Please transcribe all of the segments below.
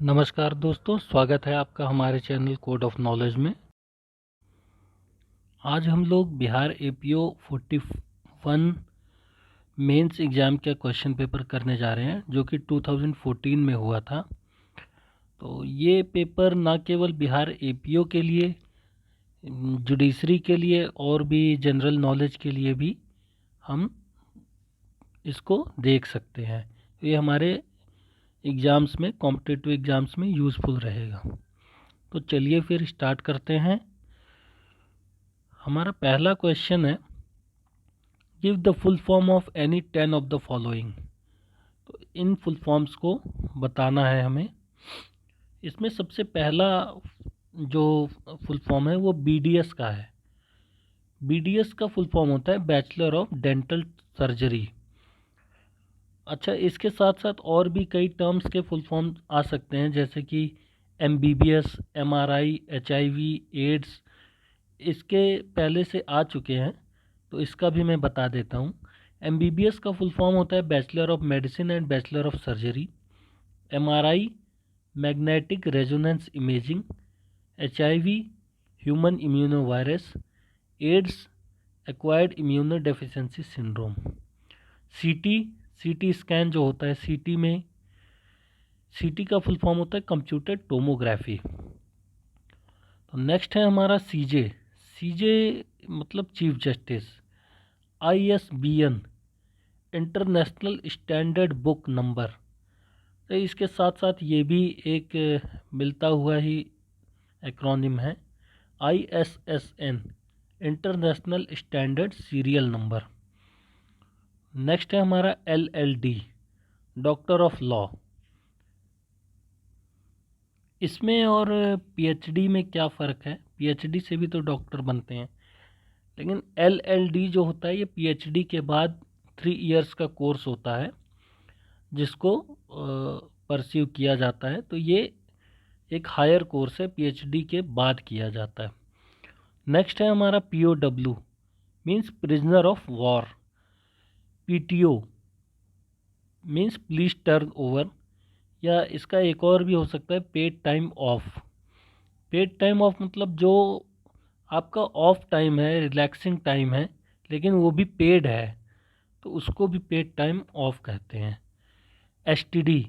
नमस्कार दोस्तों, स्वागत है आपका हमारे चैनल कोड ऑफ नॉलेज में। आज हम लोग बिहार एपीओ 41 मेंस एग्ज़ाम का क्वेश्चन पेपर करने जा रहे हैं, जो कि 2014 में हुआ था। तो ये पेपर ना केवल बिहार एपीओ के लिए, जुडिशरी के लिए और भी जनरल नॉलेज के लिए भी हम इसको देख सकते हैं। ये हमारे एग्ज़ाम्स में, कॉम्पिटिटिव एग्ज़ाम्स में यूज़फुल रहेगा। तो चलिए फिर स्टार्ट करते हैं। हमारा पहला क्वेश्चन है, give the full form of any 10 of the following. तो इन फुल फॉर्म्स को बताना है हमें। इसमें सबसे पहला जो फुल फॉर्म है वो बीडीएस का है। बीडीएस का फुल फॉर्म होता है बैचलर ऑफ डेंटल सर्जरी। अच्छा, इसके साथ साथ और भी कई टर्म्स के फुल फॉर्म आ सकते हैं, जैसे कि एमबीबीएस, एमआरआई, एचआईवी, एड्स। इसके पहले से आ चुके हैं, तो इसका भी मैं बता देता हूँ। एमबीबीएस का फुल फॉर्म होता है bachelor of medicine and bachelor of surgery. MRI, magnetic resonance imaging. HIV, human immuno virus. AIDS, acquired immunodeficiency syndrome. CT scan जो होता है, सीटी का फुल फॉर्म होता है कंप्यूटर टोमोग्राफी। तो नेक्स्ट है हमारा सीजे मतलब chief justice. ISBN, international standard book number. तो इसके साथ साथ ये भी एक मिलता हुआ ही एक्रोनिम है। ISSN, international standard serial number. Next है हमारा LLD, डॉक्टर ऑफ लॉ। इसमें और PhD में क्या फ़र्क है? PhD से भी तो डॉक्टर बनते हैं, लेकिन LLD जो होता है ये PhD के बाद 3 इयर्स का कोर्स होता है, जिसको परस्यू किया जाता है। तो ये एक हायर कोर्स है, PhD के बाद किया जाता है। नेक्स्ट है हमारा POW, means prisoner of war. PTO means please turn over, या इसका एक और भी हो सकता है paid time of. Paid time of मतलब जो आपका ऑफ टाइम है, रिलैक्सिंग टाइम है, लेकिन वो भी पेड है, तो उसको भी पेड टाइम ऑफ कहते हैं। STD,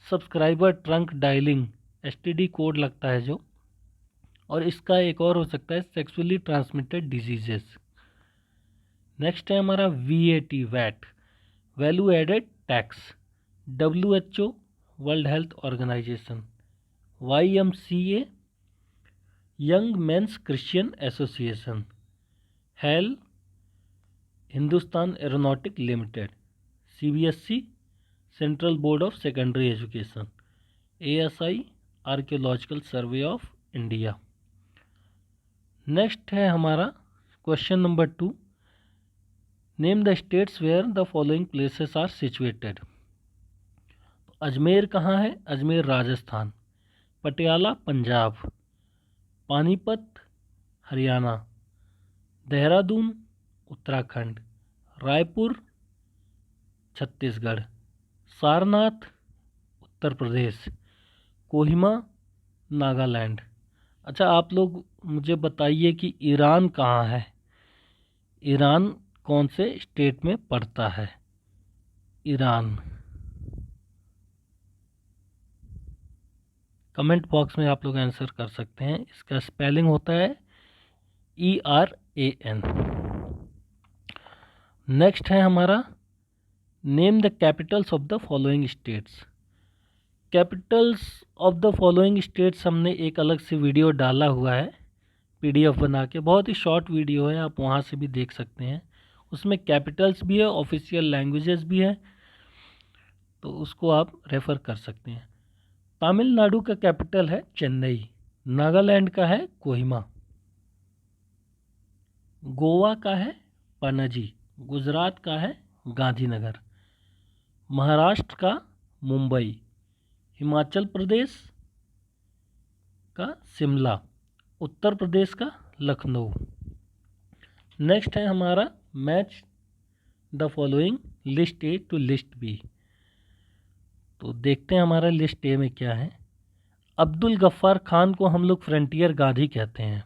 subscriber trunk dialing, STD code लगता है जो। और इसका एक और हो सकता है सेक्सुअली ट्रांसमिटेड डिजीजेस। नेक्स्ट है हमारा VAT, value added tax. WHO, world health organization. YMCA, young men's Christian association. HAL, Hindustan aeronautic limited. CBSE, central board of secondary education. ASI, archaeological survey of India. Next है हमारा question number 2, name the states where the following places are situated. Ajmer कहाँ है? अजमेर राजस्थान। पटियाला पंजाब। पानीपत हरियाणा। देहरादून उत्तराखंड। रायपुर छत्तीसगढ़। सारनाथ उत्तर प्रदेश। कोहिमा नागालैंड। अच्छा, आप लोग मुझे बताइए कि ईरान कहाँ है? ईरान कौन से स्टेट में पड़ता है? ईरान कमेंट बॉक्स में आप लोग आंसर कर सकते हैं। इसका स्पेलिंग होता है ERAN। नेक्स्ट है हमारा, name the Capitals of the following states. Capitals of the following states हमने एक अलग से वीडियो डाला हुआ है, PDF बना के। बहुत ही शॉर्ट वीडियो है, आप वहाँ से भी देख सकते हैं। उसमें कैपिटल्स भी है, ऑफिशियल लैंग्वेजेस भी है, तो उसको आप रेफ़र कर सकते हैं। तमिलनाडु का कैपिटल है चेन्नई। नागालैंड का है कोहिमा। गोवा का है पणजी। गुजरात का है गांधीनगर। महाराष्ट्र का मुंबई। हिमाचल प्रदेश का शिमला। उत्तर प्रदेश का लखनऊ। नेक्स्ट है हमारा, match the following list A to list B। तो देखते हैं हमारा लिस्ट A में क्या है। अब्दुल गफ्फार खान को हम लोग फ्रंटियर गांधी कहते हैं,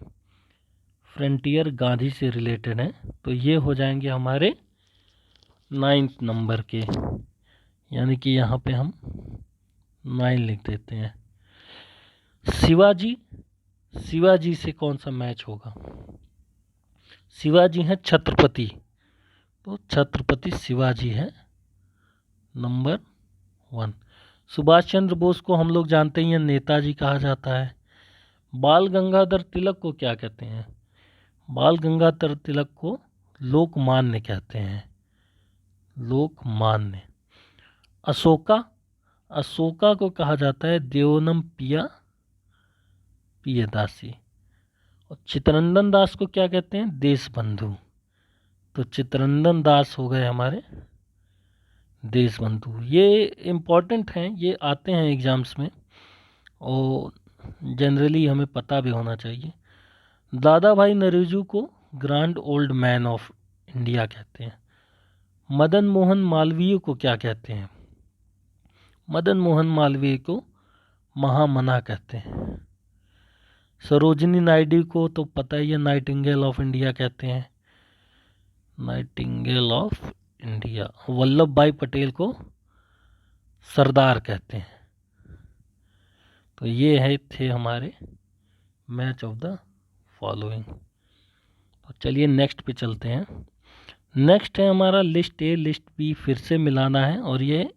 फ्रंटियर गांधी से रिलेटेड है, तो ये हो जाएंगे हमारे 9th नंबर के, यानी कि यहाँ पे हम 9 लिख देते हैं। शिवाजी, शिवाजी से कौन सा मैच होगा? शिवाजी हैं छत्रपति, तो छत्रपति शिवाजी है नंबर 1। सुभाष चंद्र बोस को हम लोग जानते ही हैं नेताजी कहा जाता है। बाल गंगाधर तिलक को क्या कहते हैं? बाल गंगाधर तिलक को लोकमान्य कहते हैं, लोकमान्य। अशोका, अशोका को कहा जाता है देवनम पिया पियदासी। और चित्तरंजन दास को क्या कहते हैं? देशबंधु। तो चित्तरंजन दास हो गए हमारे देशबंधु। ये इम्पॉर्टेंट हैं, ये आते हैं एग्ज़ाम्स में और जनरली हमें पता भी होना चाहिए। दादा भाई नौरोजी को grand old man of India कहते हैं। मदन मोहन मालवीय को क्या कहते हैं? मदन मोहन मालवीय को महामना कहते हैं। सरोजिनी नायडू को तो पता ही है नाइटिंगेल ऑफ इंडिया कहते हैं, नाइटिंगेल ऑफ इंडिया। वल्लभ भाई पटेल को सरदार कहते हैं। तो ये है थे हमारे मैच ऑफ द फॉलोइंग। तो चलिए नेक्स्ट पे चलते हैं। नेक्स्ट है हमारा लिस्ट ए लिस्ट बी, फिर से मिलाना है, और ये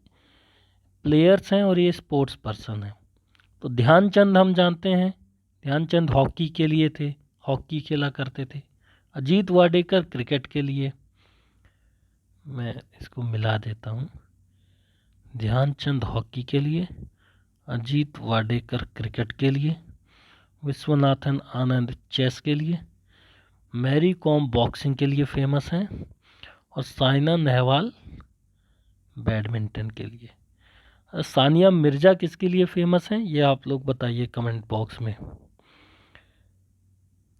प्लेयर्स हैं और ये स्पोर्ट्स पर्सन हैं। तो ध्यानचंद हम जानते हैं, ध्यानचंद हॉकी के लिए थे, हॉकी खेला करते थे। अजीत वाडेकर क्रिकेट के लिए, मैं इसको मिला देता हूँ, ध्यानचंद हॉकी के लिए, अजीत वाडेकर क्रिकेट के लिए, विश्वनाथन आनंद चेस के लिए, मैरी कॉम बॉक्सिंग के लिए फेमस हैं, और साइना नेहवाल बैडमिंटन के लिए। सानिया मिर्ज़ा किसके लिए फेमस हैं ये आप लोग बताइए कमेंट बॉक्स में।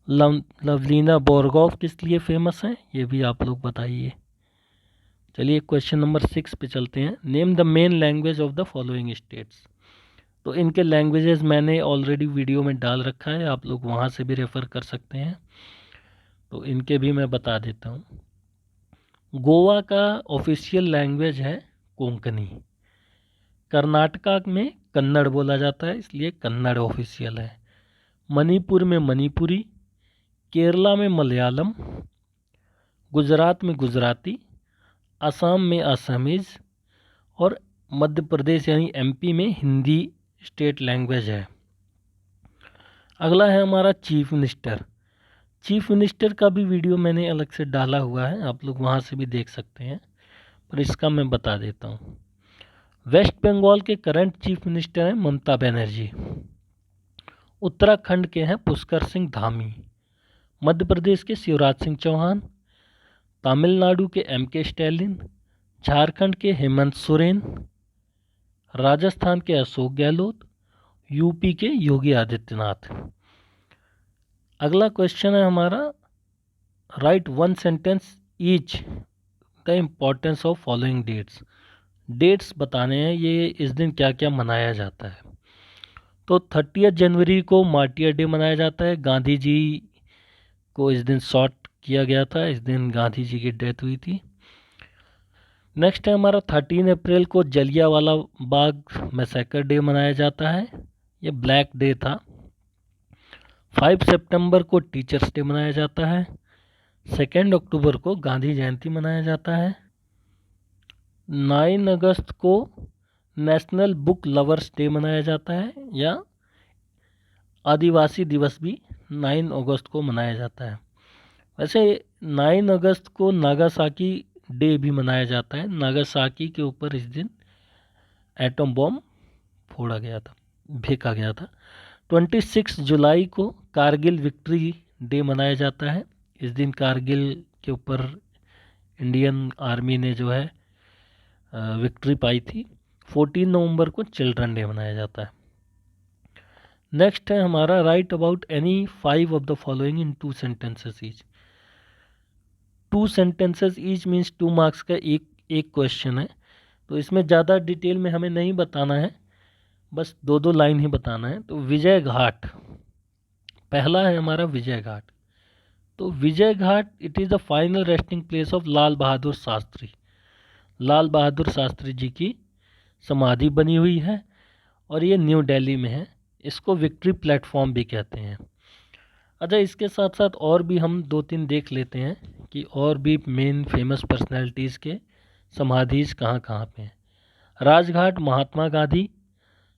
लवलीना बोरगोव किस लिए फेमस हैं ये भी आप लोग बताइए। चलिए क्वेश्चन नंबर 6 पे चलते हैं। Name the main language of the following states. तो इनके लैंग्वेजेस मैंने ऑलरेडी वीडियो में डाल रखा है, आप लोग वहाँ से भी रेफ़र कर सकते हैं। तो इनके भी मैं बता देता हूँ। गोवा का ऑफिशियल लैंग्वेज है कोंकणी। कर्नाटका में कन्नड़ बोला जाता है, इसलिए कन्नड़ ऑफिशियल है। मणिपुर में मणिपुरी, केरला में मलयालम, गुजरात में गुजराती, असम में असमीज़, और मध्य प्रदेश यानी एमपी में हिंदी स्टेट लैंग्वेज है। अगला है हमारा चीफ मिनिस्टर। चीफ मिनिस्टर का भी वीडियो मैंने अलग से डाला हुआ है, आप लोग वहाँ से भी देख सकते हैं, पर इसका मैं बता देता हूँ। वेस्ट बंगाल के करंट चीफ मिनिस्टर हैं ममता बनर्जी। उत्तराखंड के हैं पुष्कर सिंह धामी। मध्य प्रदेश के शिवराज सिंह चौहान। तमिलनाडु के एमके स्टैलिन। झारखंड के हेमंत सोरेन। राजस्थान के अशोक गहलोत। यूपी के योगी आदित्यनाथ। अगला क्वेश्चन है हमारा, write one sentence each the importance of following dates. Dates बताने हैं ये इस दिन क्या क्या मनाया जाता है। तो 30 जनवरी को मार्टियर डे मनाया जाता है, गांधी जी को इस दिन शॉट किया गया था, इस दिन गांधी जी की डेथ हुई थी। नेक्स्ट है हमारा 13 अप्रैल को जलियांवाला बाग मैसेकर डे मनाया जाता है, ये ब्लैक डे था। 5 सितंबर को टीचर्स डे मनाया जाता है। 2 अक्टूबर को गांधी जयंती मनाया जाता है। 9 अगस्त को नेशनल बुक लवर्स डे मनाया जाता है, या आदिवासी दिवस भी 9 अगस्त को मनाया जाता है। वैसे 9 अगस्त को नागासाकी डे भी मनाया जाता है, नागासाकी के ऊपर इस दिन एटम बॉम्ब फोड़ा गया था, फेंका गया था। 26 जुलाई को कारगिल विक्ट्री डे मनाया जाता है, इस दिन कारगिल के ऊपर इंडियन आर्मी ने जो है विक्ट्री पाई थी। 14 नवंबर को चिल्ड्रन डे मनाया जाता है। नेक्स्ट है हमारा, right about any 5 of the following in 2 sentences each. 2 sentences each means 2 marks का एक क्वेश्चन है, तो इसमें ज़्यादा डिटेल में हमें नहीं बताना है, बस 2-2 लाइन ही बताना है। तो विजय घाट, पहला है हमारा विजय घाट। तो Vijay Ghat it is the final resting place of Lal Bahadur Shastri. Lal Bahadur Shastri ji की समाधि बनी हुई है और ये न्यू दिल्ली में है। इसको विक्ट्री प्लेटफॉर्म भी कहते हैं। अच्छा, इसके साथ साथ और भी हम 2-3 देख लेते हैं कि और भी मेन फेमस पर्सनैलिटीज़ के समाधिज कहाँ कहाँ पे हैं। राजघाट महात्मा गांधी,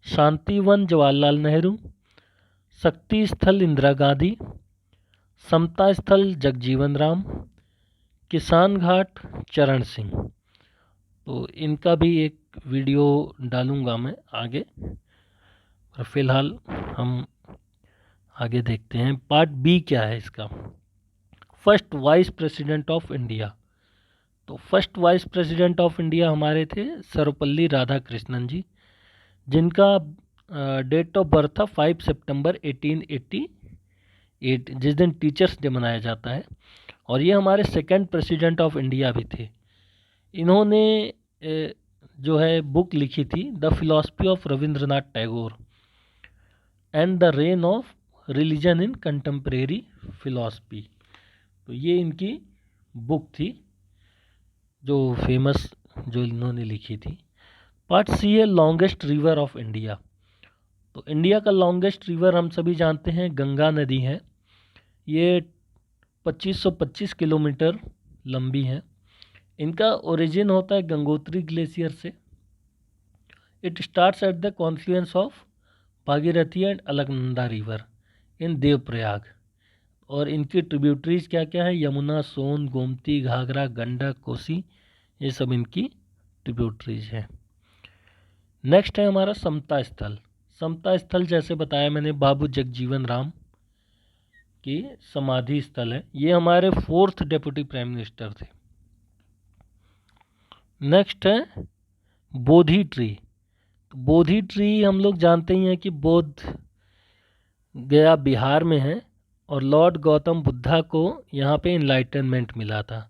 शांतिवन जवाहरलाल नेहरू, शक्ति स्थल इंदिरा गांधी, समता स्थल जगजीवन राम, किसान घाट चरण सिंह। तो इनका भी एक वीडियो डालूंगा मैं आगे, और फिलहाल हम आगे देखते हैं पार्ट बी क्या है इसका। First vice president of India. तो first vice president of India हमारे थे सर्वपल्ली राधाकृष्णन जी, जिनका डेट ऑफ बर्थ था 5 सितंबर 1888, जिस दिन टीचर्स डे मनाया जाता है। और ये हमारे सेकंड प्रेसिडेंट ऑफ इंडिया भी थे। इन्होंने जो है बुक लिखी थी the philosophy of Rabindranath Tagore and the rain of religion in contemporary philosophy. तो ये इनकी बुक थी जो फेमस, जो इन्होंने लिखी थी। पार्ट सी है लॉन्गेस्ट रिवर ऑफ इंडिया। तो इंडिया का लॉन्गेस्ट रिवर हम सभी जानते हैं गंगा नदी है। ये 2525 किलोमीटर लंबी है। इनका ओरिजिन होता है गंगोत्री ग्लेशियर से। It starts at the Confluence of Bhagirathi and Alaknanda river in Devprayag. और इनकी ट्रिब्यूटरीज क्या क्या है, यमुना, सोन, गोमती, घाघरा, गंडक, कोसी, ये सब इनकी ट्रिब्यूटरीज हैं। नेक्स्ट है हमारा समता स्थल। समता स्थल जैसे बताया मैंने बाबू जगजीवन राम की समाधि स्थल है। ये हमारे 4th डेप्यूटी प्राइम मिनिस्टर थे। नेक्स्ट है बोधि ट्री। तो बोधि ट्री हम लोग जानते ही हैं कि बोध गया बिहार में है और लॉर्ड गौतम बुद्धा को यहाँ पे इनलाइटनमेंट मिला था।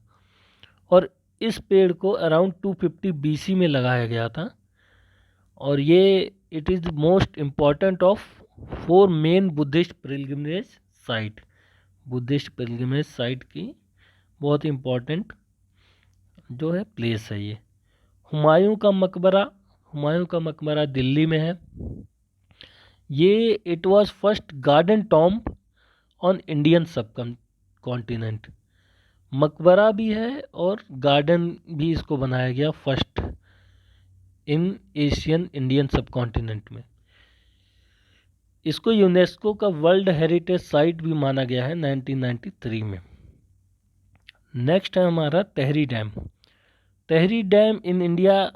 और इस पेड़ को अराउंड 250 BC में लगाया गया था। और ये it is the most important of 4 main Buddhist pilgrimage site. Buddhist pilgrimage site की बहुत इम्पॉर्टेंट जो है प्लेस है ये। हुमायूं का मकबरा, हुमायूं का मकबरा दिल्ली में है। ये it was first garden tomb on Indian सब कॉन्टिनेंट। मकबरा भी है और गार्डन भी इसको बनाया गया फर्स्ट इन एशियन इंडियन सब कॉन्टिनेंट में। इसको यूनेस्को का वर्ल्ड हेरिटेज साइट भी माना गया है 1993 में। नेक्स्ट है हमारा Tehri dam. Tehri dam in India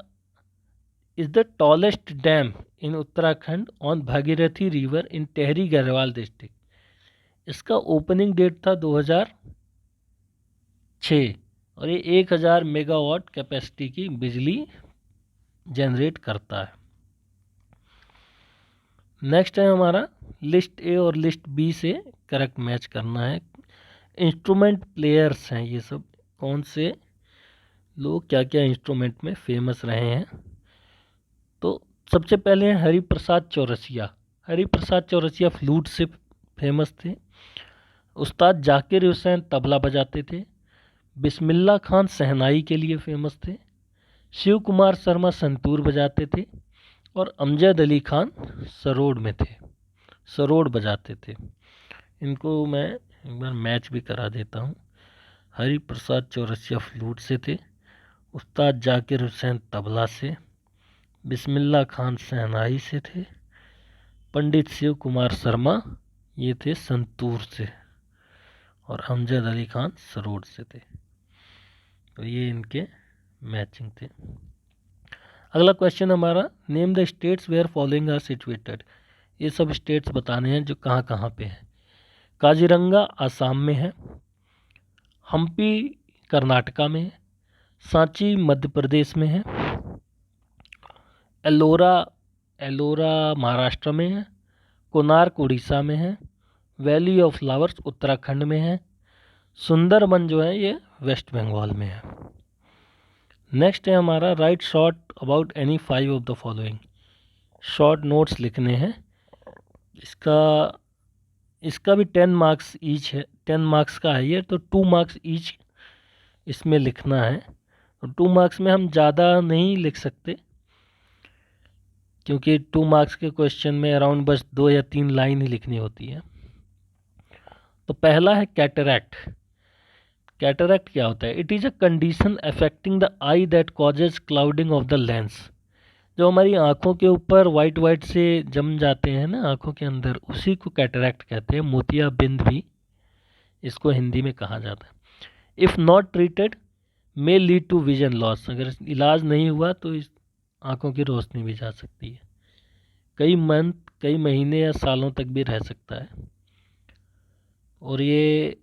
is the tallest dam in Uttarakhand on Bhagirathi river in Tehri Garhwal district. इसका ओपनिंग डेट था 2006 और ये 1000 मेगावाट कैपेसिटी की बिजली जनरेट करता है। नेक्स्ट है हमारा लिस्ट ए और लिस्ट बी से करेक्ट मैच करना है। इंस्ट्रूमेंट प्लेयर्स हैं ये सब, कौन से लोग क्या क्या इंस्ट्रूमेंट में फेमस रहे हैं। तो सबसे पहले हैं हरिप्रसाद चौरसिया। हरिप्रसाद चौरसिया फ्लूट से फेमस थे। उस्ताद जाकिर हुसैन तबला बजाते थे। बिस्मिल्लाह खान शहनाई के लिए फेमस थे। शिव कुमार शर्मा संतूर बजाते थे और अमजद अली खान सरोड में थे, सरोड बजाते थे। इनको मैं एक बार मैच भी करा देता हूँ। हरिप्रसाद चौरसिया फ्लूट से थे, उस्ताद जाकिर हुसैन तबला से, बिस्मिल्लाह खान शहनाई से थे, पंडित शिव कुमार शर्मा ये थे संतूर से और अमजद अली खान सरोड से थे। तो ये इनके मैचिंग थे। अगला क्वेश्चन हमारा name the states where following are situated. ये सब स्टेट्स बताने हैं जो कहाँ कहाँ पे हैं। काजीरंगा आसाम में है, हम्पी कर्नाटका में है, सांची मध्य प्रदेश में है, एलोरा महाराष्ट्र में है, कोणार्क उड़ीसा में है, वैली ऑफ फ्लावर्स उत्तराखंड में है, सुंदरबन जो है ये वेस्ट बंगाल में है। नेक्स्ट है हमारा right short about any 5 of the following. Short notes लिखने हैं। इसका भी 10 मार्क्स ईच है, 10 मार्क्स का है ये, तो 2 मार्क्स ईच इसमें लिखना है। और 2 मार्क्स में हम ज़्यादा नहीं लिख सकते, क्योंकि 2 मार्क्स के क्वेश्चन में अराउंड बस 2 या 3 लाइन ही लिखनी होती है। तो पहला है कैटरैक्ट। कैटरैक्ट क्या होता है? It is a condition affecting the I that causes clouding of the lens. जो हमारी आँखों के ऊपर वाइट वाइट से जम जाते हैं ना आँखों के अंदर, उसी को कैटरैक्ट कहते हैं। मोतियाबिंद भी इसको हिंदी में कहा जाता है। If not treated may lead to vision loss. अगर इलाज नहीं हुआ तो इस आँखों की रोशनी भी जा सकती है, कई मंथ, कई महीने या सालों तक भी रह सकता है। और ये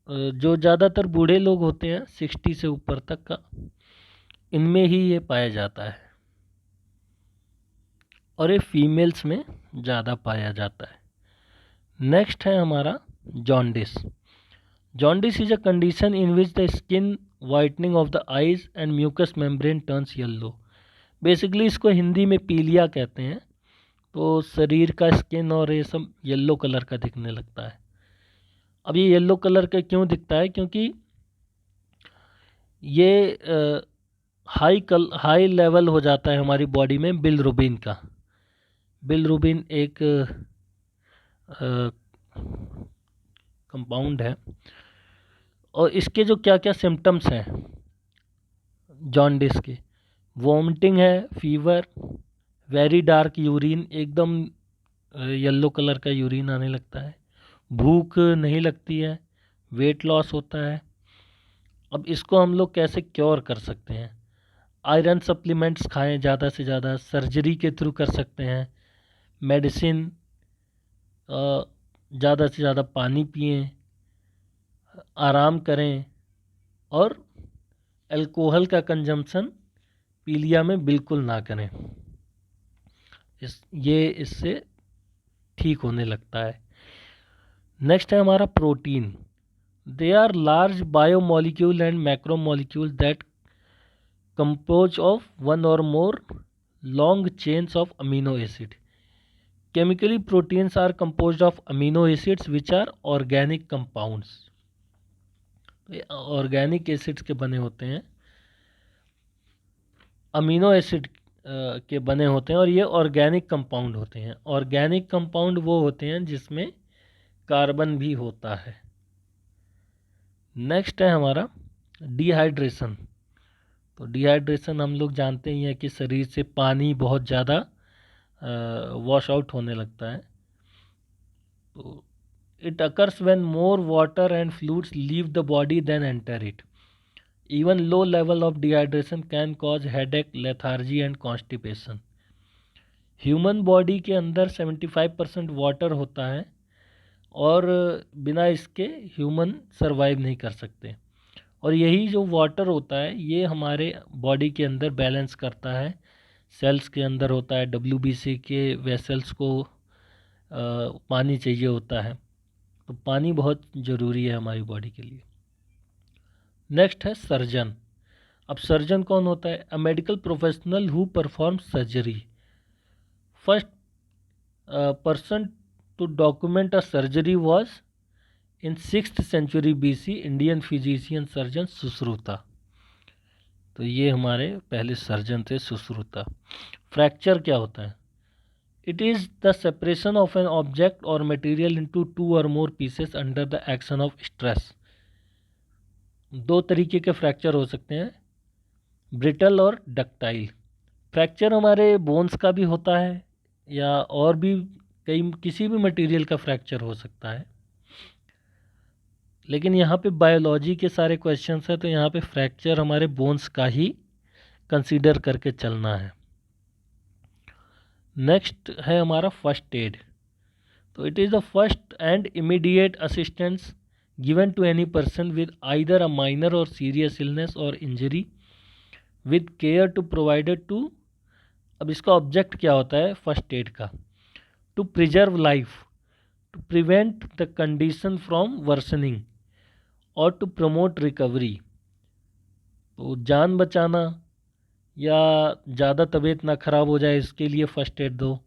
जो ज़्यादातर बूढ़े लोग होते हैं 60 से ऊपर तक का, इनमें ही ये पाया जाता है, और ये फीमेल्स में ज़्यादा पाया जाता है। नेक्स्ट है हमारा jaundice. Jaundice is a condition in which the skin whitening of the eyes and mucus membrane turns yellow. Basically इसको हिंदी में पीलिया कहते हैं। तो शरीर का स्किन और ये सब येलो कलर का दिखने लगता है। अब ये येलो कलर का क्यों दिखता है? क्योंकि ये हाई लेवल हो जाता है हमारी बॉडी में बिलिरुबिन का। बिलिरुबिन एक कंपाउंड है, और इसके जो क्या क्या सिम्टम्स हैं जॉन्डिस के, वॉमिटिंग है, फीवर, वेरी डार्क यूरिन, एकदम येलो कलर का यूरिन आने लगता है, भूख नहीं लगती है, वेट लॉस होता है। अब इसको हम लोग कैसे क्योर कर सकते हैं? आयरन सप्लीमेंट्स खाएं ज़्यादा से ज़्यादा, सर्जरी के थ्रू कर सकते हैं, मेडिसिन, ज़्यादा से ज़्यादा पानी पिएं, आराम करें, और अल्कोहल का कंजम्पशन पीलिया में बिल्कुल ना करें। इससे ठीक होने लगता है। नेक्स्ट है हमारा protein. They are large biomolecule and macromolecule that compose of one or more long chains of amino acid. Chemically proteins are composed of amino acids which are organic compounds. Organic acids के बने होते हैं, amino acid के बने होते हैं, और ये ऑर्गेनिक कंपाउंड होते हैं। ऑर्गेनिक कंपाउंड वो होते हैं जिसमें कार्बन भी होता है। नेक्स्ट है हमारा डिहाइड्रेशन। तो डिहाइड्रेशन हम लोग जानते ही हैं कि शरीर से पानी बहुत ज़्यादा वॉश आउट होने लगता है। तो it occurs when more water and fluids leave the body then enter it. Even low level of dehydration can cause headache, lethargy and constipation. Human body के अंदर 75% वाटर होता है, और बिना इसके ह्यूमन सरवाइव नहीं कर सकते। और यही जो वाटर होता है ये हमारे बॉडी के अंदर बैलेंस करता है। सेल्स के अंदर होता है, WBC के वेसल्स को पानी चाहिए होता है। तो पानी बहुत ज़रूरी है हमारी बॉडी के लिए। नेक्स्ट है सर्जन। अब सर्जन कौन होता है? A medical professional who perform surgery. First person to document a surgery was in 6th century BC Indian physician surgeon Sushruta. तो ये हमारे पहले सर्जन थे, सुश्रुता। फ्रैक्चर क्या होता है? It is the separation of an object or material into 2 or more pieces under the action of stress. दो तरीके के फ्रैक्चर हो सकते हैं, ब्रिटल और डक्टाइल। फ्रैक्चर हमारे बोन्स का भी होता है, या और भी किसी भी मटेरियल का फ्रैक्चर हो सकता है। लेकिन यहाँ पे बायोलॉजी के सारे क्वेश्चंस हैं, तो यहाँ पे फ्रैक्चर हमारे बोन्स का ही कंसीडर करके चलना है। नेक्स्ट है हमारा फर्स्ट एड। तो it is the first and immediate assistance given to any person with either a minor or serious illness or injury with care to provided to. अब इसका ऑब्जेक्ट क्या होता है फर्स्ट एड का? To preserve life, to prevent the condition from worsening or to promote recovery. तो जान बचाना या ज़्यादा तबीयत ना ख़राब हो जाए इसके लिए फ़र्स्ट एड दो,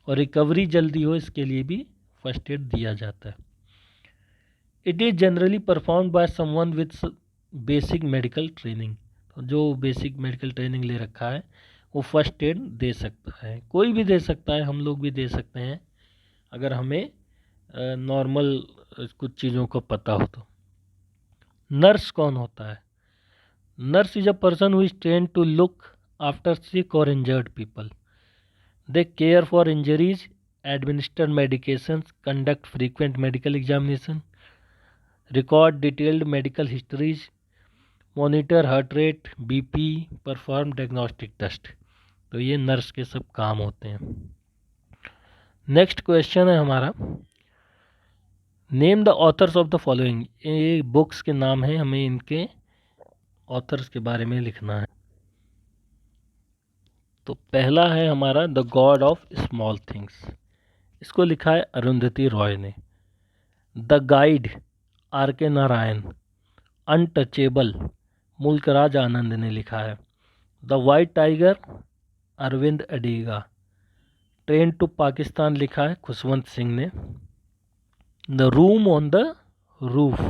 और रिकवरी जल्दी हो इसके लिए भी फ़र्स्ट एड दिया जाता है। It is generally performed by someone with basic medical training. तो जो बेसिक मेडिकल ट्रेनिंग ले रखा है वो फर्स्ट एड दे सकता है, कोई भी दे सकता है, हम लोग भी दे सकते हैं अगर हमें नॉर्मल कुछ चीज़ों को पता हो तो। नर्स कौन होता है? Nurse is a person who is train to look after sick or injured people. They care for injuries, administer medications, conduct frequent medical examination, record detailed medical histories, monitor heart rate, BP, perform diagnostic test. तो ये nurse के सब काम होते हैं। Next question है हमारा, name the author's of the following. ये बुक्स के नाम हैं, हमें इनके ऑथर्स के बारे में लिखना है। तो पहला है हमारा the God of small things, इसको लिखा है अरुंधति रॉय ने। द गाइड आर के नारायण। अनटचेबल मुल्कराज आनंद ने लिखा है। The white tiger Arvind Adiga. Train to Pakistan लिखा है खुशवंत सिंह ने। The room on the roof,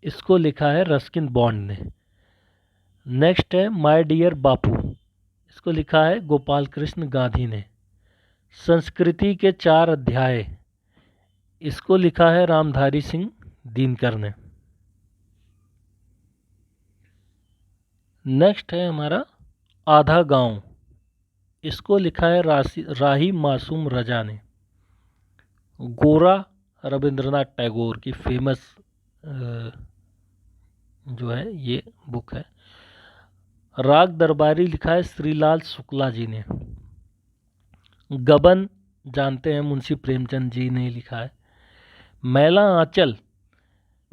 इसको लिखा है रस्किन बॉन्ड ने। नेक्स्ट है माय डियर बापू, इसको लिखा है गोपाल कृष्ण गांधी ने। संस्कृति के 4 अध्याय, इसको लिखा है रामधारी सिंह दिनकर ने। नेक्स्ट है हमारा आधा गांव, इसको लिखा है राही मासूम रजा ने। गोरा रविंद्रनाथ टैगोर की फेमस जो है ये बुक है। राग दरबारी लिखा है श्रीलाल शुक्ला जी ने। गबन जानते हैं मुंशी प्रेमचंद जी ने लिखा है। मैला आंचल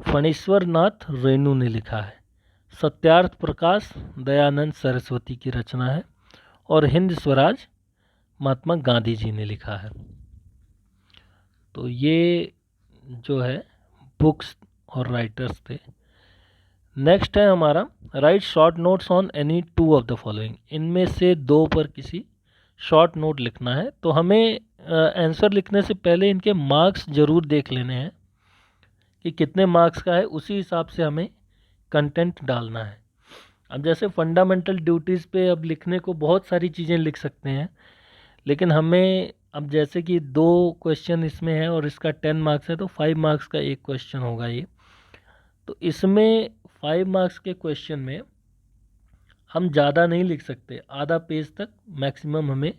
फणीश्वर नाथ रेणु ने लिखा है। सत्यार्थ प्रकाश दयानंद सरस्वती की रचना है। और हिंद स्वराज महात्मा गांधी जी ने लिखा है। तो ये जो है बुक्स और राइटर्स थे। नेक्स्ट है हमारा right short notes on any 2 of the following. इनमें से 2 पर किसी शॉर्ट नोट लिखना है। तो हमें आंसर लिखने से पहले इनके मार्क्स ज़रूर देख लेने हैं कि कितने मार्क्स का है, उसी हिसाब से हमें कंटेंट डालना है। अब जैसे फंडामेंटल ड्यूटीज़ पे अब लिखने को बहुत सारी चीज़ें लिख सकते हैं, लेकिन हमें अब जैसे कि 2 क्वेश्चन इसमें है और इसका 10 मार्क्स है, तो 5 मार्क्स का एक क्वेश्चन होगा ये। तो इसमें 5 मार्क्स के क्वेश्चन में हम ज़्यादा नहीं लिख सकते, आधा पेज तक मैक्सिमम हमें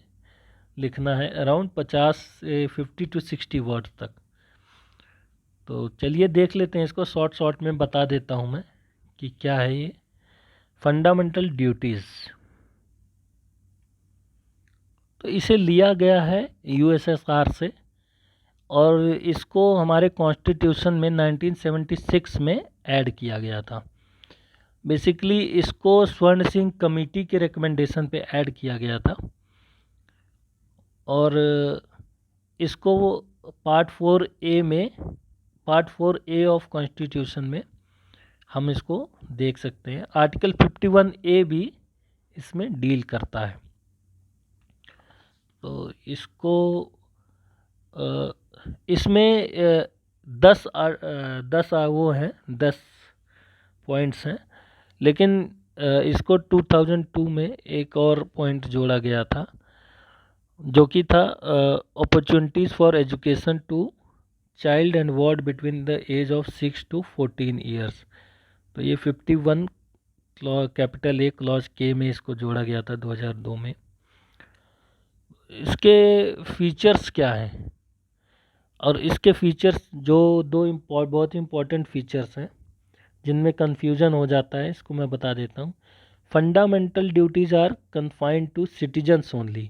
लिखना है, अराउंड 50 से 50 to 60 वर्ड्स तक। तो चलिए देख लेते हैं इसको, शॉर्ट में बता देता हूँ मैं कि क्या है ये फंडामेंटल ड्यूटीज़। तो इसे लिया गया है यूएसएसआर से और इसको हमारे कॉन्स्टिट्यूशन में 1976 में ऐड किया गया था। बेसिकली इसको स्वर्ण सिंह कमेटी के रिकमेंडेशन पे ऐड किया गया था और इसको पार्ट 4A ऑफ कॉन्स्टिट्यूशन में हम इसको देख सकते हैं। आर्टिकल 51A भी इसमें डील करता है। तो इसको इसमें 10 वो हैं, 10 पॉइंट्स हैं, लेकिन इसको 2002 में एक और पॉइंट जोड़ा गया था जो कि था opportunities for education to child and ward between the age of 6 to 14 years. तो ये 51 कैपिटल A क्लॉज K में इसको जोड़ा गया था 2002 में। इसके फीचर्स क्या हैं और इसके फीचर्स जो बहुत इंपॉर्टेंट फीचर्स हैं जिनमें कन्फ्यूज़न हो जाता है, इसको मैं बता देता हूँ। Fundamental duties are confined to citizens only.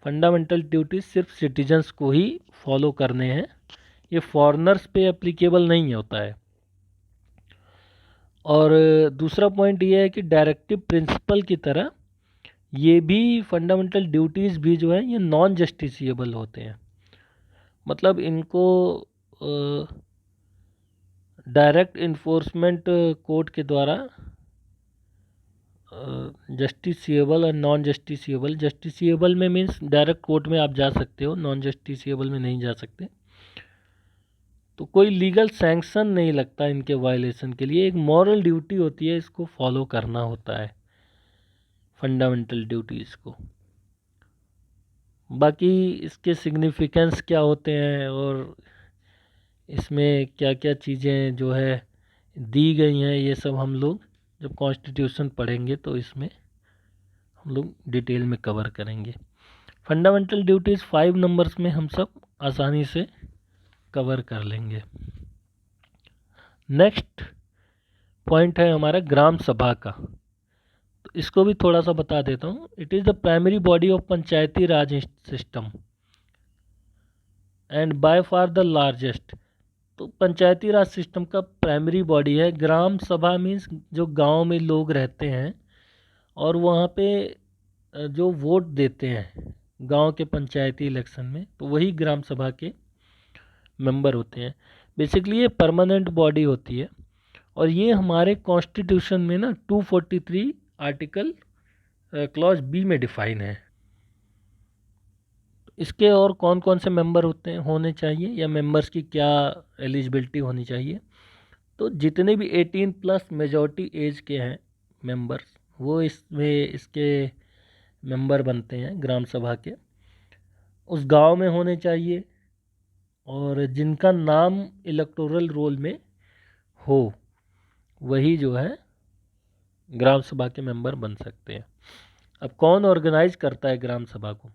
Fundamental duties सिर्फ सिटीजन्स को ही फॉलो करने हैं, ये फॉरेनर्स पे एप्लीकेबल नहीं होता है। और दूसरा पॉइंट ये है कि डायरेक्टिव प्रिंसिपल की तरह ये भी फंडामेंटल ड्यूटीज़ भी जो है ये नॉन जस्टिसिएबल होते हैं। मतलब इनको डायरेक्ट इन्फोर्समेंट कोर्ट के द्वारा जस्टिसिएबल और नॉन जस्टिसिएबल। जस्टिसिएबल में मीन्स डायरेक्ट कोर्ट में आप जा सकते हो, नॉन जस्टिसिएबल में नहीं जा सकते। तो कोई लीगल सैंक्शन नहीं लगता इनके वायलेशन के लिए, एक मॉरल ड्यूटी होती है, इसको फॉलो करना होता है, फंडामेंटल ड्यूटीज़ को। बाकी इसके सिग्निफिकेंस क्या होते हैं और इसमें क्या क्या चीज़ें जो है दी गई हैं, ये सब हम लोग जब कॉन्स्टिट्यूशन पढ़ेंगे तो इसमें हम लोग डिटेल में कवर करेंगे। फंडामेंटल ड्यूटीज़ 5 नंबर्स में हम सब आसानी से कवर कर लेंगे। नेक्स्ट पॉइंट है हमारा ग्राम सभा का, तो इसको भी थोड़ा सा बता देता हूँ। It is the primary body of Panchayati Raj system and by far the largest. तो पंचायती राज सिस्टम का प्राइमरी बॉडी है। ग्राम सभा मीन्स जो गांव में लोग रहते हैं और वहाँ पे जो वोट देते हैं गांव के पंचायती इलेक्शन में, तो वही ग्राम सभा के मेंबर होते हैं। बेसिकली ये परमानेंट बॉडी होती है और ये हमारे कॉन्स्टिट्यूशन में ना 243 आर्टिकल क्लॉज बी में डिफाइन है। इसके और कौन कौन से मेंबर होने चाहिए या मेंबर्स की क्या एलिजिबिलिटी होनी चाहिए, तो जितने भी 18 प्लस मेजॉरिटी एज के हैं मेंबर्स वो इसके मेंबर बनते हैं ग्राम सभा के, उस गांव में होने चाहिए और जिनका नाम इलेक्टोरल रोल में हो वही जो है ग्राम सभा के मेंबर बन सकते हैं। अब कौन ऑर्गेनाइज करता है ग्राम सभा को?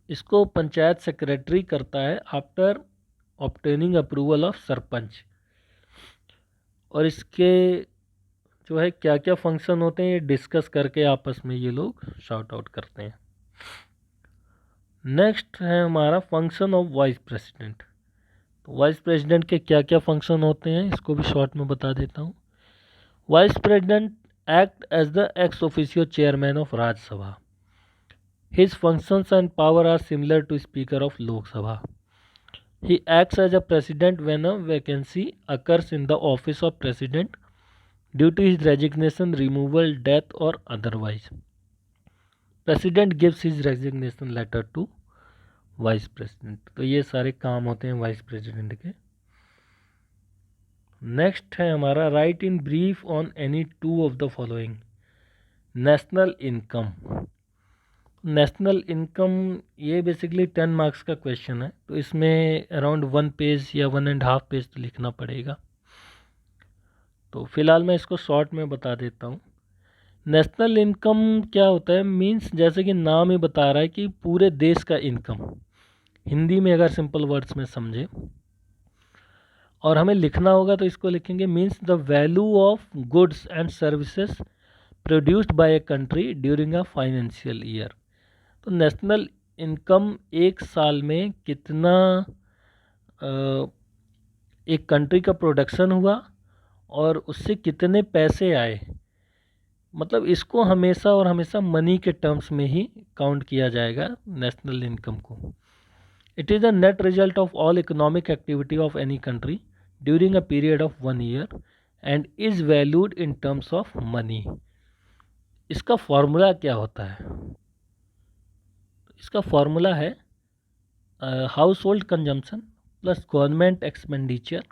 इसको पंचायत सेक्रेटरी करता है after obtaining approval of sarpanch. और इसके जो है क्या क्या फंक्शन होते हैं ये डिस्कस करके आपस में ये लोग शॉर्ट आउट करते हैं। नेक्स्ट है हमारा फंक्शन ऑफ वाइस प्रेसिडेंट। तो वाइस प्रेसिडेंट के क्या क्या फंक्शन होते हैं इसको भी शॉर्ट में बता देता हूँ। Vice president act as the ex officio chairman of Rajya Sabha. His functions and power are similar to Speaker of Lok Sabha. He acts as a president when a vacancy occurs in the office of president due to his resignation, removal, death or otherwise. President gives his resignation letter to vice president. तो ये सारे काम होते हैं vice president के। Next है हमारा right in brief on any two of the following. National income. National income ये बेसिकली 10 मार्क्स का क्वेश्चन है, तो इसमें अराउंड 1 पेज या 1.5 पेज तो लिखना पड़ेगा। तो फिलहाल मैं इसको शॉर्ट में बता देता हूँ। नेशनल इनकम क्या होता है? मींस जैसे कि नाम ही बता रहा है कि पूरे देश का इनकम, हिंदी में अगर सिंपल वर्ड्स में समझे और हमें लिखना होगा तो इसको लिखेंगे means the value of goods and services produced by a country during a financial year. तो नेशनल इनकम एक साल में कितना एक कंट्री का प्रोडक्शन हुआ और उससे कितने पैसे आए, मतलब इसको हमेशा और हमेशा मनी के टर्म्स में ही काउंट किया जाएगा नेशनल इनकम को। It is the net result of all economic activity of any country during a period of 1 year and is valued in terms of money. इसका फॉर्मूला क्या होता है? इसका फॉर्मूला है house hold consumption plus government expenditure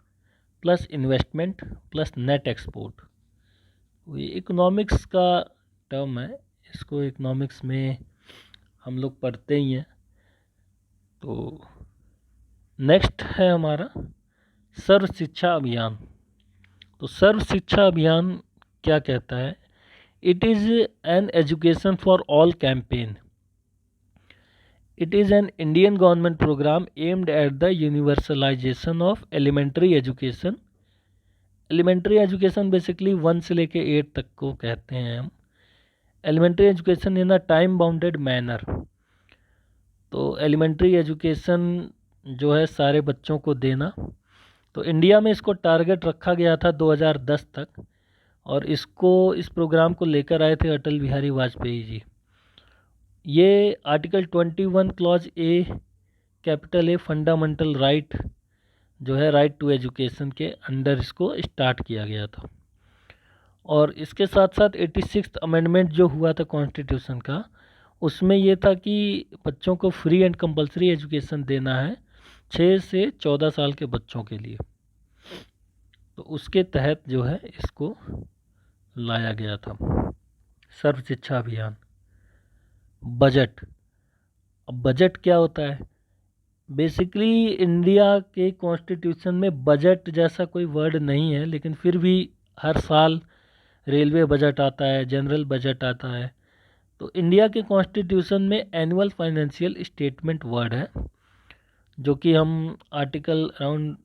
plus investment plus net export. ये economics का term है, इसको इकोनॉमिक्स में हम लोग पढ़ते ही हैं। तो नेक्स्ट है हमारा सर्व शिक्षा अभियान। तो सर्व शिक्षा अभियान क्या कहता है? It is an education for all campaign. It is an Indian government program aimed at the universalization of elementary education. Elementary education basically 1 से लेके 8 तक को कहते हैं हम। Elementary education in a time bounded manner। तो elementary education जो है सारे बच्चों को देना, तो इंडिया में इसको टारगेट रखा गया था 2010 तक और इस प्रोग्राम को लेकर आए थे अटल बिहारी वाजपेयी जी। ये article 21 clause A capital a fundamental right जो है राइट टू एजुकेशन के अंडर इसको स्टार्ट किया गया था। और इसके साथ साथ 86th अमेंडमेंट जो हुआ था कॉन्स्टिट्यूशन का, उसमें ये था कि बच्चों को फ्री एंड कंपलसरी एजुकेशन देना है 6 से 14 साल के बच्चों के लिए। तो उसके तहत जो है इसको लाया गया था सर्व शिक्षा अभियान। बजट, अब बजट क्या होता है? बेसिकली इंडिया के कॉन्स्टिट्यूशन में बजट जैसा कोई वर्ड नहीं है, लेकिन फिर भी हर साल रेलवे बजट आता है, जनरल बजट आता है। तो इंडिया के कॉन्स्टिट्यूशन में एनुअल फाइनेंशियल स्टेटमेंट वर्ड है, जो कि हम आर्टिकल अराउंड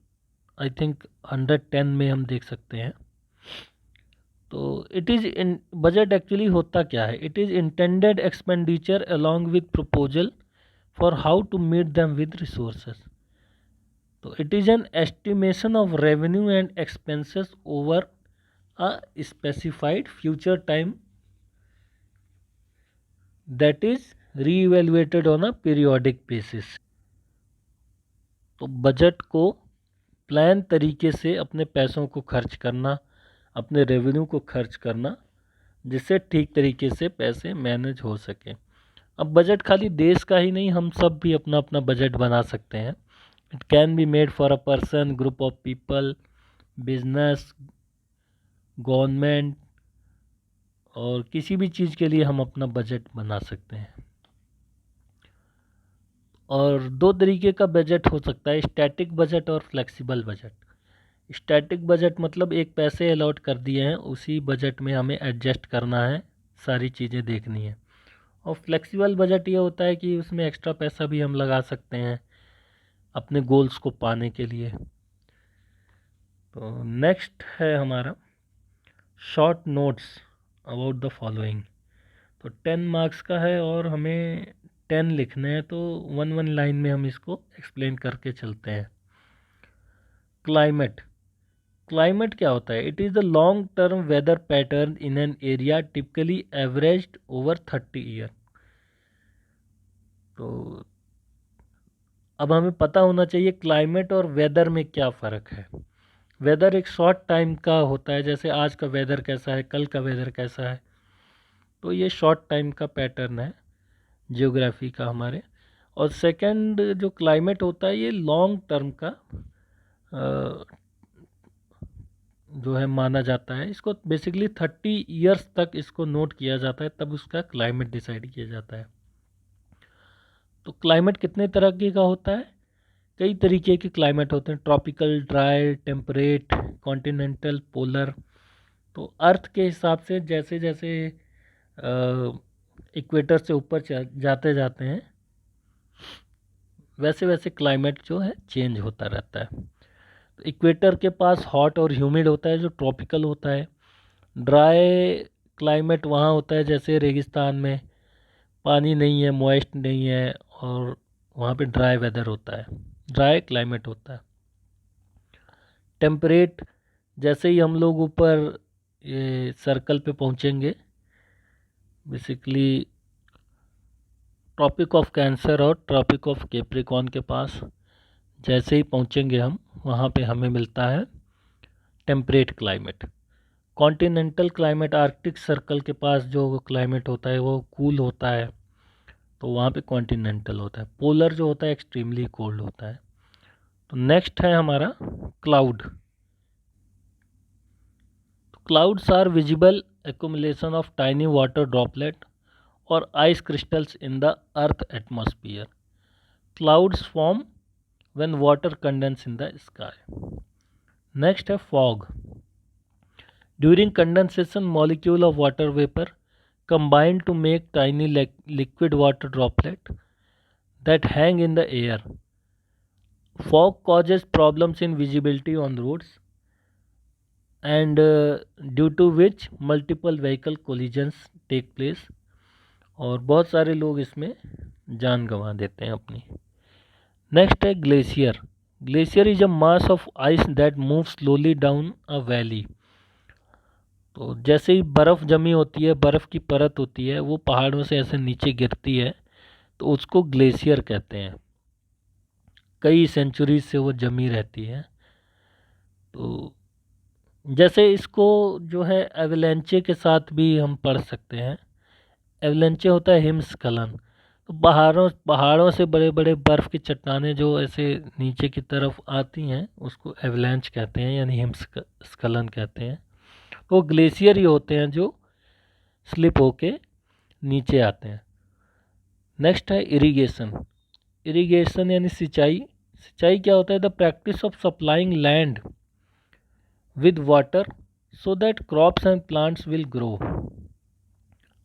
आई थिंक 110 में हम देख सकते हैं। तो it is in budget actually होता क्या है? It is intended expenditure along with proposal for how to meet them with resources. तो it is an estimation of revenue and expenses over a specified future time that is reevaluated on a periodic basis. तो budget को plan तरीके से अपने पैसों को खर्च करना, अपने रेवेन्यू को खर्च करना, जिससे ठीक तरीके से पैसे मैनेज हो सकें। अब बजट खाली देश का ही नहीं, हम सब भी अपना अपना बजट बना सकते हैं। It can be made for a person, group of people, business, government, और किसी भी चीज़ के लिए हम अपना बजट बना सकते हैं। और दो तरीके का बजट हो सकता है, स्टैटिक बजट और फ्लेक्सिबल बजट। स्टैटिक बजट मतलब एक पैसे अलॉट कर दिए हैं, उसी बजट में हमें एडजस्ट करना है, सारी चीज़ें देखनी है। और फ्लेक्सिबल बजट ये होता है कि उसमें एक्स्ट्रा पैसा भी हम लगा सकते हैं अपने गोल्स को पाने के लिए। तो नेक्स्ट है हमारा short notes about the following. तो 10 मार्क्स का है और हमें 10 लिखने हैं, तो वन लाइन में हम इसको एक्सप्लेन करके चलते हैं। क्लाइमेट, क्लाइमेट क्या होता है? It is the long term weather pattern in an area typically averaged over 30 year. तो अब हमें पता होना चाहिए क्लाइमेट और वेदर में क्या फ़र्क है। वेदर एक शॉर्ट टाइम का होता है, जैसे आज का वेदर कैसा है, कल का वेदर कैसा है, तो ये शॉर्ट टाइम का पैटर्न है जियोग्राफी का हमारे। और सेकंड जो क्लाइमेट होता है ये लॉन्ग टर्म का जो है माना जाता है। इसको बेसिकली 30 ईयर्स तक इसको नोट किया जाता है, तब उसका क्लाइमेट डिसाइड किया जाता है। तो क्लाइमेट कितने तरह का होता है? कई तरीके के क्लाइमेट होते हैं, tropical, dry, temperate, continental, polar. तो अर्थ के हिसाब से जैसे जैसे इक्वेटर से ऊपर जाते जाते हैं, वैसे वैसे क्लाइमेट जो है चेंज होता रहता है। तो इक्वेटर के पास हॉट और ह्यूमिड होता है जो ट्रॉपिकल होता है। ड्राई क्लाइमेट वहाँ होता है जैसे रेगिस्तान में पानी नहीं है, मॉइस्ट नहीं है, और वहाँ पे ड्राई वेदर होता है, ड्राई क्लाइमेट होता है। टेम्परेट, जैसे ही हम लोग ऊपर ये सर्कल पे पहुँचेंगे, बेसिकली ट्रॉपिक ऑफ कैंसर और ट्रॉपिक ऑफ कैप्रिकॉर्न के पास जैसे ही पहुँचेंगे हम, वहाँ पे हमें मिलता है temperate climate. Continental climate, Arctic circle के पास जो क्लाइमेट होता है वो कूल होता है, तो वहाँ पे कॉन्टिनेंटल होता है। पोलर जो होता है एक्सट्रीमली कोल्ड होता है। तो नेक्स्ट है हमारा cloud. Clouds are visible accumulation of tiny water droplet or ice crystals in the earth atmosphere. Clouds form when water condenses in the sky. Next है fog. During condensation, molecule of water vapor combine to make tiny liquid water droplet that hang in the air. Fog causes problems in visibility on roads and due to which multiple vehicle collisions take place, और बहुत सारे लोग इसमें जान गंवा देते हैं अपनी। नेक्स्ट है glacier. Glacier is a mass of ice that move slowly down a valley. तो जैसे ही बर्फ़ जमी होती है, बर्फ़ की परत होती है, वो पहाड़ों से ऐसे नीचे गिरती है, तो उसको ग्लेशियर कहते हैं। कई सेंचुरी से वो जमी रहती है, तो जैसे इसको जो है एवलेंचे के साथ भी हम पढ़ सकते हैं। एवलेंचे होता है हिमस्खलन। तो पहाड़ों से बड़े बड़े बर्फ़ की चट्टानें जो ऐसे नीचे की तरफ आती हैं उसको एवलेंच कहते हैं, यानी हिमस्खलन कहते हैं। तो ग्लेशियर ही होते हैं जो स्लिप होके नीचे आते हैं। नेक्स्ट है इरिगेशन। इरिगेशन यानी सिंचाई। सिंचाई क्या होता है? The practice of supplying land with water so that crops and plants will grow.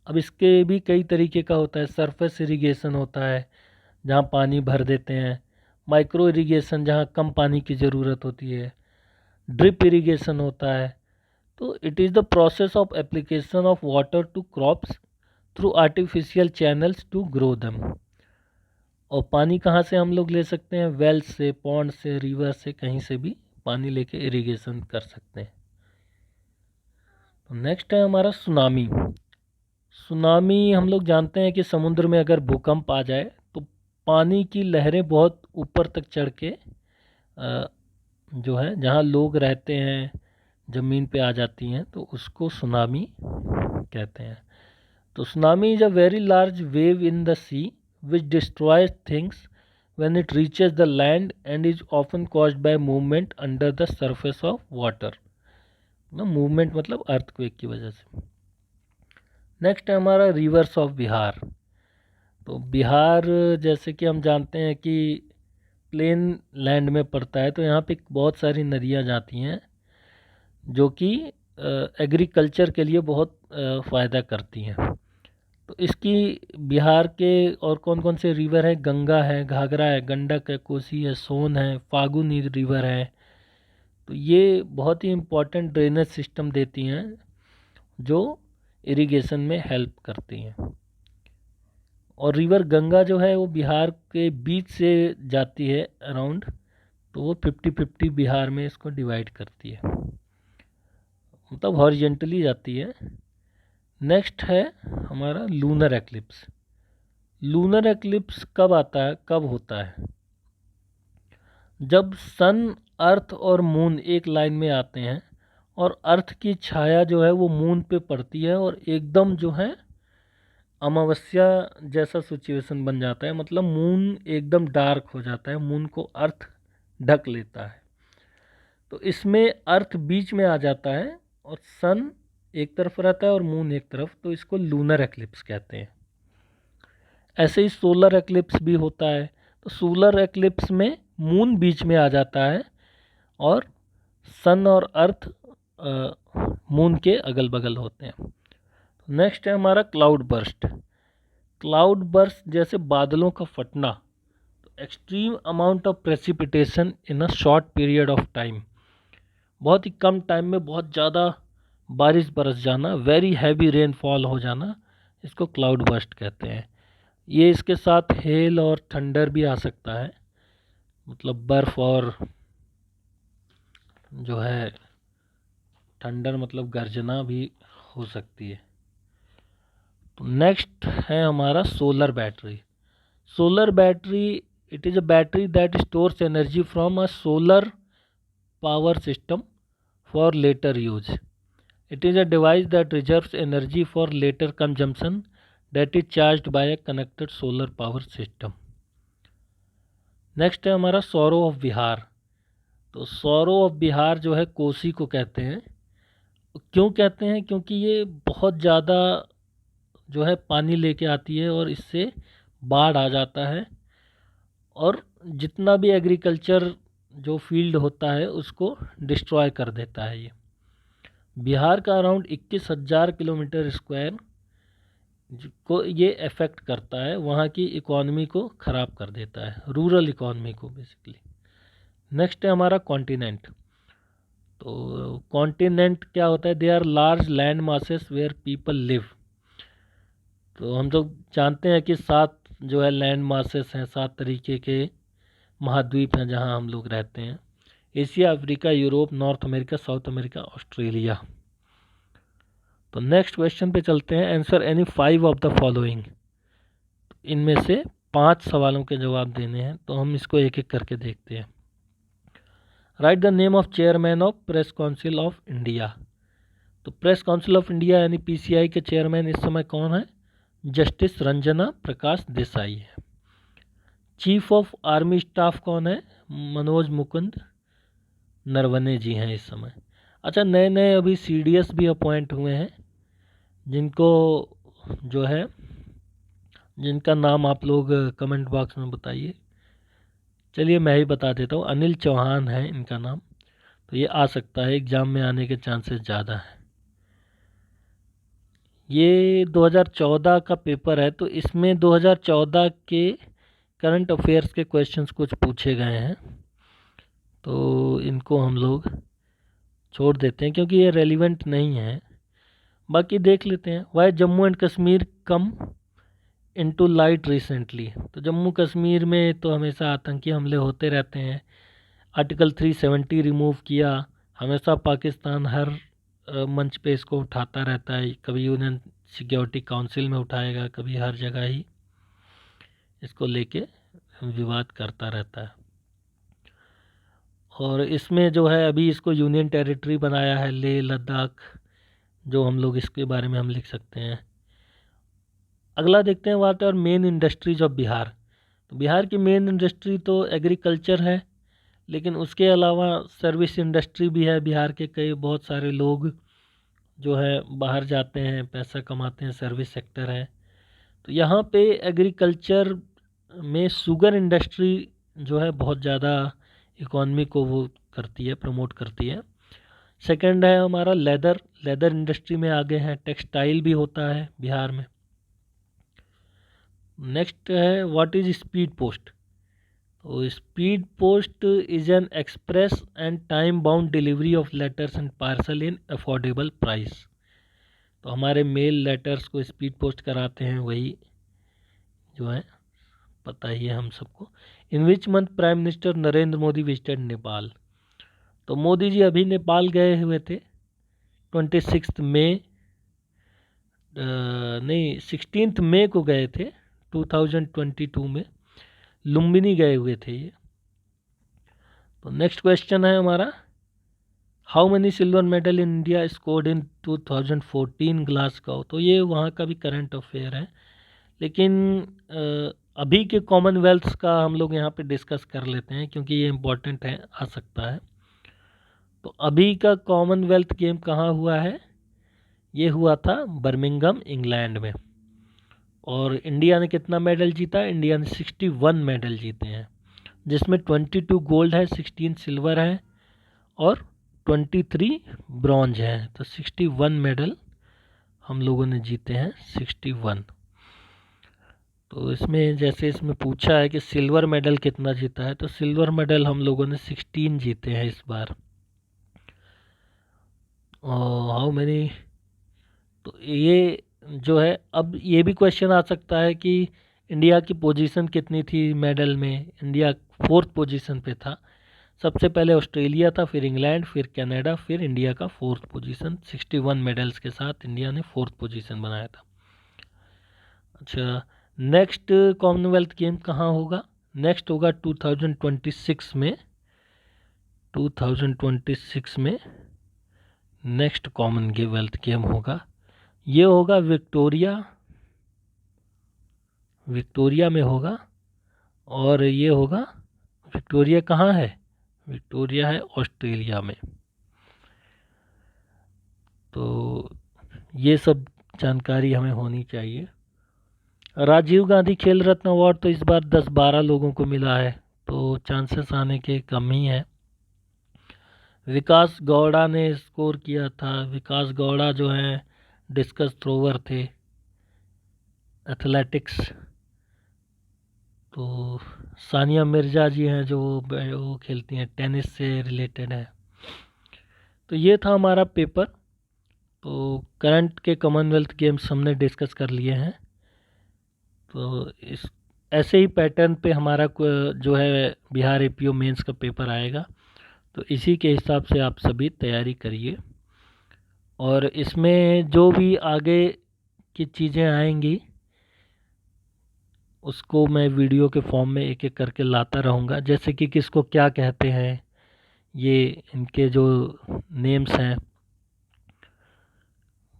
अब इसके भी कई तरीके का होता है। सरफेस इरिगेशन होता है जहाँ पानी भर देते हैं। माइक्रो इरिगेशन जहाँ कम पानी की ज़रूरत होती है। ड्रिप इरिगेशन होता है। तो it is the process of application of water to crops through artificial channels to grow them. और पानी कहाँ से हम लोग ले सकते हैं? वेल से, पॉन्ड से, रिवर से, कहीं से भी पानी लेके इरिगेशन कर सकते हैं। तो नेक्स्ट है हमारा सुनामी। सुनामी हम लोग जानते हैं कि समुद्र में अगर भूकंप आ जाए तो पानी की लहरें बहुत ऊपर तक चढ़ के जो है जहाँ लोग रहते हैं ज़मीन पे आ जाती हैं, तो उसको सुनामी कहते हैं। तो tsunami is a very large wave in the sea which destroys things when it reaches the land and is often caused by movement under the surface of water। ना मूवमेंट मतलब अर्थक्वेक की वजह से। Next है हमारा reverse of Bihar. तो बिहार जैसे कि हम जानते हैं कि प्लेन लैंड में पड़ता है, तो यहाँ पे बहुत सारी नदियाँ जाती हैं जो कि एग्रीकल्चर के लिए बहुत फ़ायदा करती हैं। तो इसकी बिहार के और कौन कौन से रिवर हैं? गंगा है, घाघरा है, गंडक है, कोसी है, सोन है, फागुनी रिवर है। तो ये बहुत ही इम्पोर्टेंट ड्रेनेज सिस्टम देती हैं जो इरिगेशन में हेल्प करती हैं। और रिवर गंगा जो है वो बिहार के बीच से जाती है अराउंड, तो वो 50-50 बिहार में इसको डिवाइड करती है, मतलब हॉरिजेंटली जाती है। नेक्स्ट है हमारा लूनर एक्लिप्स। लूनर एक्लिप्स कब आता है, कब होता है? जब सन, अर्थ और मून एक लाइन में आते हैं और अर्थ की छाया जो है वो मून पे पड़ती है और एकदम जो है अमावस्या जैसा सिचुएशन बन जाता है, मतलब मून एकदम डार्क हो जाता है, मून को अर्थ ढक लेता है। तो इसमें अर्थ बीच में आ जाता है और सन एक तरफ रहता है और मून एक तरफ, तो इसको लूनर एक्लिप्स कहते हैं। ऐसे ही सोलर एक्लिप्स भी होता है। तो सोलर एक्लिप्स में मून बीच में आ जाता है और सन और अर्थ मून के अगल बगल होते हैं। नेक्स्ट है हमारा क्लाउड बर्स्ट। क्लाउड बर्स्ट जैसे बादलों का फटना, तो extreme amount of precipitation in a short period of time, बहुत ही कम टाइम में बहुत ज़्यादा बारिश बरस जाना, वेरी हैवी रेनफॉल हो जाना, इसको क्लाउड बर्स्ट कहते हैं। ये इसके साथ हेल और थंडर भी आ सकता है, मतलब बर्फ़ और जो है थंडर मतलब गर्जना भी हो सकती है। तो नेक्स्ट है हमारा solar battery. Solar battery, it is a battery that stores energy from a solar power system for later use. It is a device that reserves energy for later consumption that is charged by a connected solar power system. Next है हमारा sorrow of Bihar. तो sorrow of Bihar जो है कोसी को कहते हैं। क्यों कहते हैं? क्योंकि ये बहुत ज़्यादा जो है पानी लेके आती है और इससे बाढ़ आ जाता है और जितना भी एग्रीकल्चर जो फील्ड होता है उसको डिस्ट्रॉय कर देता है। ये बिहार का अराउंड 21,000 किलोमीटर स्क्वायर को ये अफेक्ट करता है, वहाँ की इकॉनमी को ख़राब कर देता है, रूरल इकॉनमी को बेसिकली। नेक्स्ट है हमारा कॉन्टिनेंट। तो कॉन्टिनेंट क्या होता है? They are large land masses where people live. तो हम लोग जानते हैं कि 7 जो है लैंड मासेस हैं, 7 तरीके के महाद्वीप हैं जहां हम लोग रहते हैं। Asia, Africa, Europe, north America, south America, Australia. तो नेक्स्ट क्वेश्चन पे चलते हैं। Answer any 5 of the following. इनमें से 5 सवालों के जवाब देने हैं, तो हम इसको एक एक करके देखते हैं। Right the name of chairman of press council of India. तो प्रेस काउंसिल ऑफ इंडिया यानी पीसीआई के चेयरमैन इस समय कौन है? जस्टिस रंजना प्रकाश देसाई है। चीफ ऑफ आर्मी स्टाफ कौन है? मनोज मुकुंद नरवणे जी हैं इस समय। अच्छा, नए नए अभी सीडीएस भी अपॉइंट हुए हैं, जिनको जो है जिनका नाम आप लोग कमेंट बॉक्स में बताइए। चलिए मैं ही बता देता हूँ, अनिल चौहान है इनका नाम। तो ये आ सकता है, एग्ज़ाम में आने के चांसेस ज़्यादा हैं। ये 2014 का पेपर है, तो इसमें 2014 के करंट अफेयर्स के क्वेश्चंस कुछ पूछे गए हैं, तो इनको हम लोग छोड़ देते हैं क्योंकि ये रेलिवेंट नहीं है। बाकी देख लेते हैं। Why Jammu and Kashmir come into light recently. तो जम्मू कश्मीर में तो हमेशा आतंकी हमले होते रहते हैं। आर्टिकल 370 रिमूव किया, हमेशा पाकिस्तान हर मंच पे इसको उठाता रहता है। कभी यूएन सिक्योरिटी काउंसिल में उठाएगा, कभी हर जगह ही इसको लेके विवाद करता रहता है। और इसमें जो है अभी इसको यूनियन टेरिटरी बनाया है लेह लद्दाख, जो हम लोग इसके बारे में हम लिख सकते हैं। अगला देखते हैं, what are main industries of Bihar. तो बिहार की मेन इंडस्ट्री तो एग्रीकल्चर है, लेकिन उसके अलावा सर्विस इंडस्ट्री भी है। बिहार के कई बहुत सारे लोग जो है बाहर जाते हैं, पैसा कमाते हैं, सर्विस सेक्टर है। तो यहाँ पे एग्रीकल्चर में शुगर इंडस्ट्री जो है बहुत ज़्यादा इकॉनमी को वो करती है, प्रमोट करती है। सेकंड है हमारा लेदर इंडस्ट्री में आगे है। टेक्सटाइल भी होता है बिहार में। नेक्स्ट है, व्हाट इज़ स्पीड पोस्ट। तो speed post is an express and time bound delivery of letters and parcel in affordable price. तो हमारे मेल लेटर्स को स्पीड पोस्ट कराते हैं, वही जो है पता ही है हम सबको। In which month prime minister Narendra Modi visited Nepal. तो मोदी जी अभी नेपाल गए हुए थे 26 मई, नहीं 16 मई को गए थे 2022 में, लुम्बिनी गए हुए थे ये। तो नेक्स्ट क्वेश्चन है हमारा, how many silver medal in India scored in 2014 Glasgow. तो ये वहाँ का भी करंट अफेयर है, लेकिन अभी के कॉमनवेल्थ का हम लोग यहाँ पे डिस्कस कर लेते हैं क्योंकि ये इम्पोर्टेंट है, आ सकता है। तो अभी का कॉमनवेल्थ गेम कहाँ हुआ है? ये हुआ था बर्मिंघम इंग्लैंड में। और इंडिया ने कितना मेडल जीता? इंडिया ने 61 मेडल जीते हैं, जिसमें 22 गोल्ड है, 16 सिल्वर है और 23 ब्रॉन्ज है। तो 61 मेडल हम लोगों ने जीते हैं, 61। तो इसमें जैसे इसमें पूछा है कि सिल्वर मेडल कितना जीता है, तो सिल्वर मेडल हम लोगों ने 16 जीते हैं इस बार। हाउ मेनी, तो ये जो है, अब ये भी क्वेश्चन आ सकता है कि इंडिया की पोजीशन कितनी थी मेडल में। इंडिया 4th पोजीशन पे था। सबसे पहले ऑस्ट्रेलिया था, फिर इंग्लैंड, फिर कनाडा, फिर इंडिया का 4th पोजीशन। 61 मेडल्स के साथ इंडिया ने 4th पोजीशन बनाया था। अच्छा, नेक्स्ट कॉमनवेल्थ गेम कहाँ होगा? नेक्स्ट होगा 2026 में। 2026 में नेक्स्ट कॉमनवेल्थ गेम होगा। ये होगा विक्टोरिया में होगा। और ये होगा, विक्टोरिया कहाँ है? विक्टोरिया है ऑस्ट्रेलिया में। तो ये सब जानकारी हमें होनी चाहिए। राजीव गांधी खेल रत्न अवार्ड तो इस बार 10-12 लोगों को मिला है, तो चांसेस आने के कम ही है। विकास गौड़ा ने स्कोर किया था। विकास गौड़ा जो है डिस्कस थ्रोवर थे, एथलेटिक्स। तो सानिया मिर्ज़ा जी हैं जो वो खेलती हैं, टेनिस से रिलेटेड है। तो ये था हमारा पेपर। तो करंट के कॉमनवेल्थ गेम्स हमने डिस्कस कर लिए हैं। तो इस ऐसे ही पैटर्न पे हमारा जो है बिहार एपीओ मेंस का पेपर आएगा। तो इसी के हिसाब से आप सभी तैयारी करिए। और इसमें जो भी आगे की चीज़ें आएंगी उसको मैं वीडियो के फॉर्म में एक एक करके लाता रहूँगा, जैसे कि किसको क्या कहते हैं, ये इनके जो नेम्स हैं।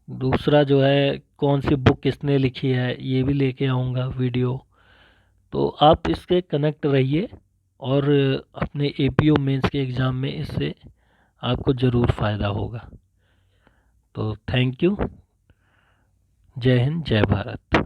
दूसरा जो है कौन सी बुक किसने लिखी है ये भी लेके आऊँगा वीडियो। तो आप इसके कनेक्ट रहिए और अपने एपीओ मेंस के एग्ज़ाम में इससे आपको ज़रूर फ़ायदा होगा। तो थैंक यू। जय हिंद, जय भारत।